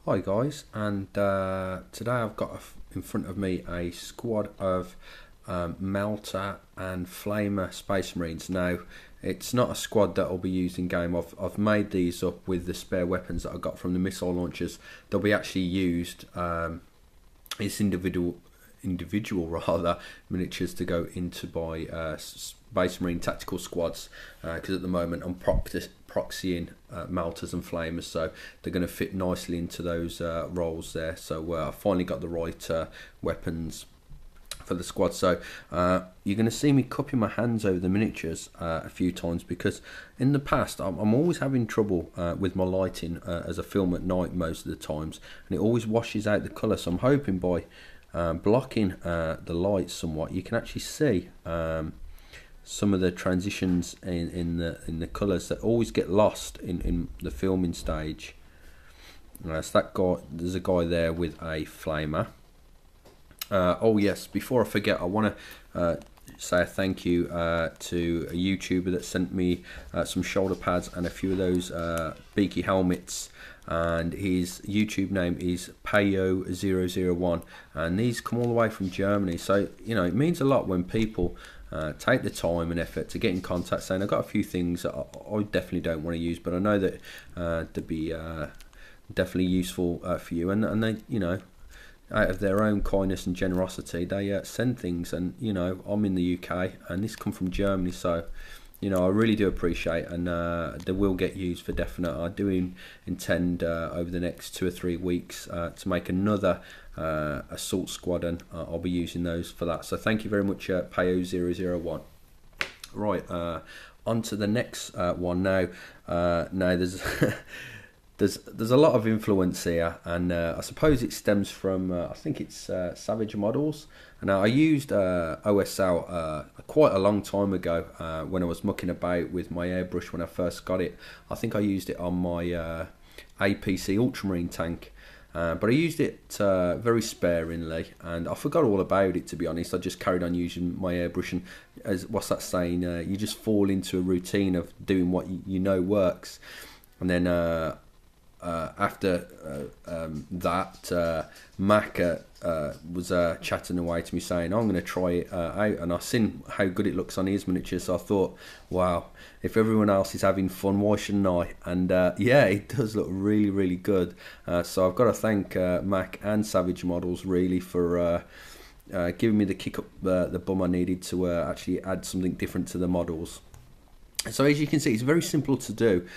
Hi guys, and today I've got in front of me a squad of melta and flamer space marines. Now, it's not a squad that will be used in game. I've made these up with the spare weapons that I got from the missile launchers. They'll be actually used. It's individual rather miniatures to go into my Space Marine tactical squads, because at the moment I'm proxying melters and flamers, so they're going to fit nicely into those roles there. So I finally got the right weapons for the squad. So you're going to see me cupping my hands over the miniatures a few times, because in the past I'm always having trouble with my lighting as I film at night most of the times, and it always washes out the colour. So I'm hoping by blocking the lights somewhat, you can actually see some of the transitions in the colours that always get lost in the filming stage. So that guy, there's a guy there with a flamer. Oh yes, before I forget, I want to say a thank you to a YouTuber that sent me some shoulder pads and a few of those beaky helmets, and his YouTube name is Payo001, and these come all the way from Germany. So you know, it means a lot when people take the time and effort to get in contact saying, I've got a few things that I definitely don't want to use, but I know that they'd be definitely useful for you, and they, you know, out of their own kindness and generosity, they send things. And you know, I'm in the UK and this come from Germany, so you know, I really do appreciate, and they will get used for definite. I do intend over the next 2 or 3 weeks to make another assault squad, and I'll be using those for that. So thank you very much, Payo001. Right, on to the next one now. Now there's there's a lot of influence here, and I suppose it stems from I think it's Savage Models. And I used OSL quite a long time ago when I was mucking about with my airbrush when I first got it. I think I used it on my APC Ultramarine tank, but I used it very sparingly, and I forgot all about it, to be honest. I just carried on using my airbrush, and as what's that saying? You just fall into a routine of doing what you know works, and then after that, Mac was chatting away to me saying, I'm going to try it out, and I seen how good it looks on his miniature, so I thought, wow, if everyone else is having fun, why shouldn't I? And yeah, it does look really, really good. So I've got to thank Mac and Savage Models really for giving me the kick up the bum I needed to actually add something different to the models. So as you can see, it's very simple to do.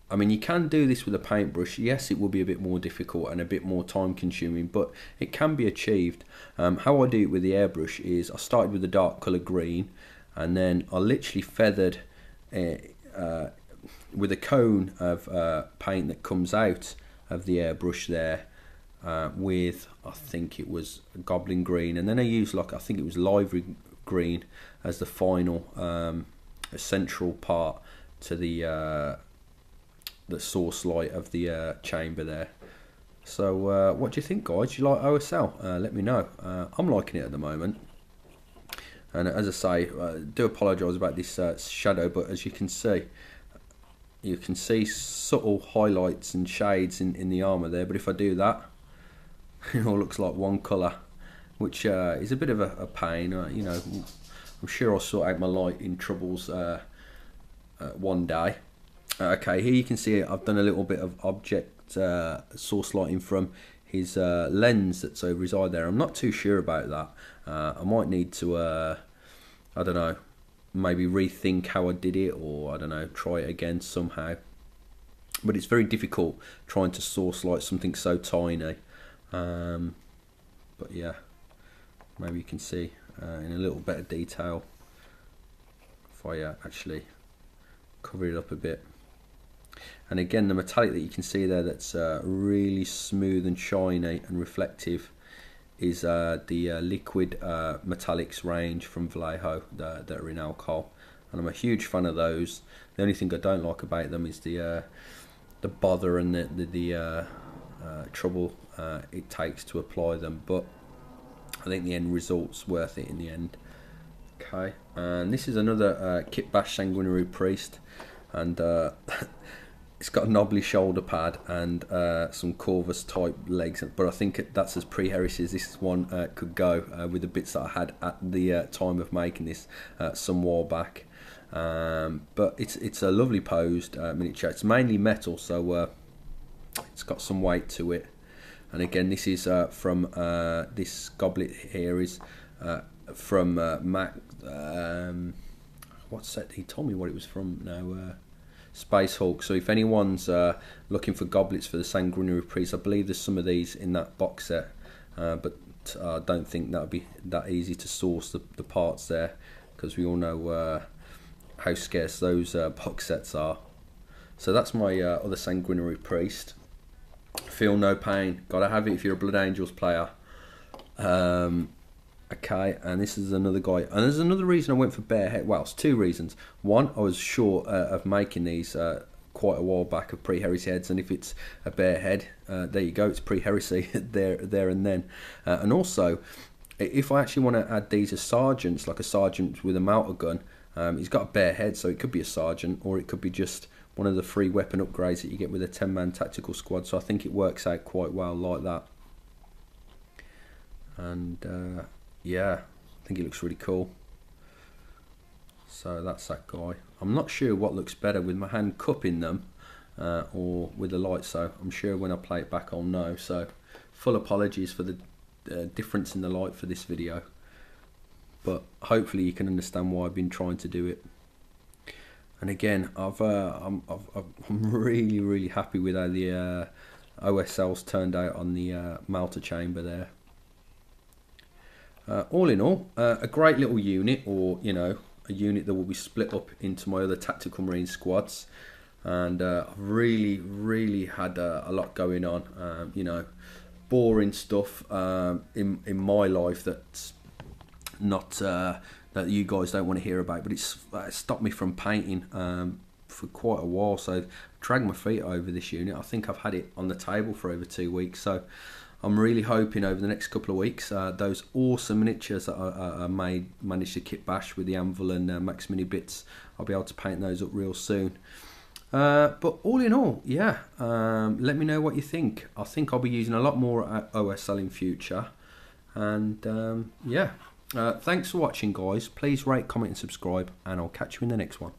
I mean, you can do this with a paintbrush. Yes, it will be a bit more difficult and a bit more time consuming, but it can be achieved. How I do it with the airbrush is I started with a dark colour green, and then I literally feathered with a cone of paint that comes out of the airbrush there with, I think it was goblin green, and then I used, like, I think it was library green as the final central part to the source light of the chamber there. So what do you think, guys? Do you like OSL? Let me know. I'm liking it at the moment, and as I say, do apologise about this shadow, but as you can see subtle highlights and shades in the armour there. But if I do that, it all looks like one colour, which is a bit of a pain. You know, I'm sure I'll sort out my lighting troubles one day. Okay, here you can see I've done a little bit of object source lighting from his lens that's over his eye there. I'm not too sure about that. I might need to, I don't know, maybe rethink how I did it, or I don't know, try it again somehow. But it's very difficult trying to source light something so tiny. But yeah, maybe you can see in a little bit of detail if I actually cover it up a bit. And again, the metallic that you can see there, that's really smooth and shiny and reflective, is the liquid metallics range from Vallejo that are in alcohol, and I'm a huge fan of those. The only thing I don't like about them is the bother and the trouble it takes to apply them, but I think the end result's worth it in the end. Okay, and this is another Kit Bash Sanguinary Priest, and it's got a knobbly shoulder pad and some Corvus type legs, but I think that's as pre-heresy as this one could go with the bits that I had at the time of making this some while back. But it's a lovely posed miniature. It's mainly metal, so it's got some weight to it. And again, this is from this goblet here is from Mac. What's that? He told me what it was from now. Space Hulk. So if anyone's looking for goblets for the Sanguinary Priest, I believe there's some of these in that box set, but I don't think that would be that easy to source the parts there, because we all know how scarce those box sets are. So that's my other Sanguinary Priest. Feel no pain. Gotta have it if you're a Blood Angels player. Okay, and this is another guy, and there's another reason I went for bare head. Well, it's two reasons. One, I was sure of making these quite a while back of pre-heresy heads, and if it's a bare head, there you go, it's pre-heresy there and then. And also, if I actually want to add these as sergeants, like a sergeant with a melta gun, he's got a bare head, so it could be a sergeant, or it could be just one of the free weapon upgrades that you get with a 10-man tactical squad. So I think it works out quite well like that. And yeah, I think it looks really cool. So that's that guy. I'm not sure what looks better, with my hand cupping them or with the light, so I'm sure when I play it back I'll know. So full apologies for the difference in the light for this video, but hopefully you can understand why I've been trying to do it. And again, I'm really happy with how the OSL's turned out on the melta chamber there. All in all, a great little unit, or you know, a unit that will be split up into my other tactical marine squads. And I've really had a lot going on. You know, boring stuff in my life that's not that you guys don't want to hear about, but it's stopped me from painting for quite a while. So I've dragged my feet over this unit. I think I've had it on the table for over 2 weeks. So I'm really hoping over the next couple of weeks those awesome miniatures that I managed to kit bash with the anvil and Max Mini bits, I'll be able to paint those up real soon. But all in all, yeah, let me know what you think. I think I'll be using a lot more OSL in future. And yeah, thanks for watching, guys. Please rate, comment and subscribe, and I'll catch you in the next one.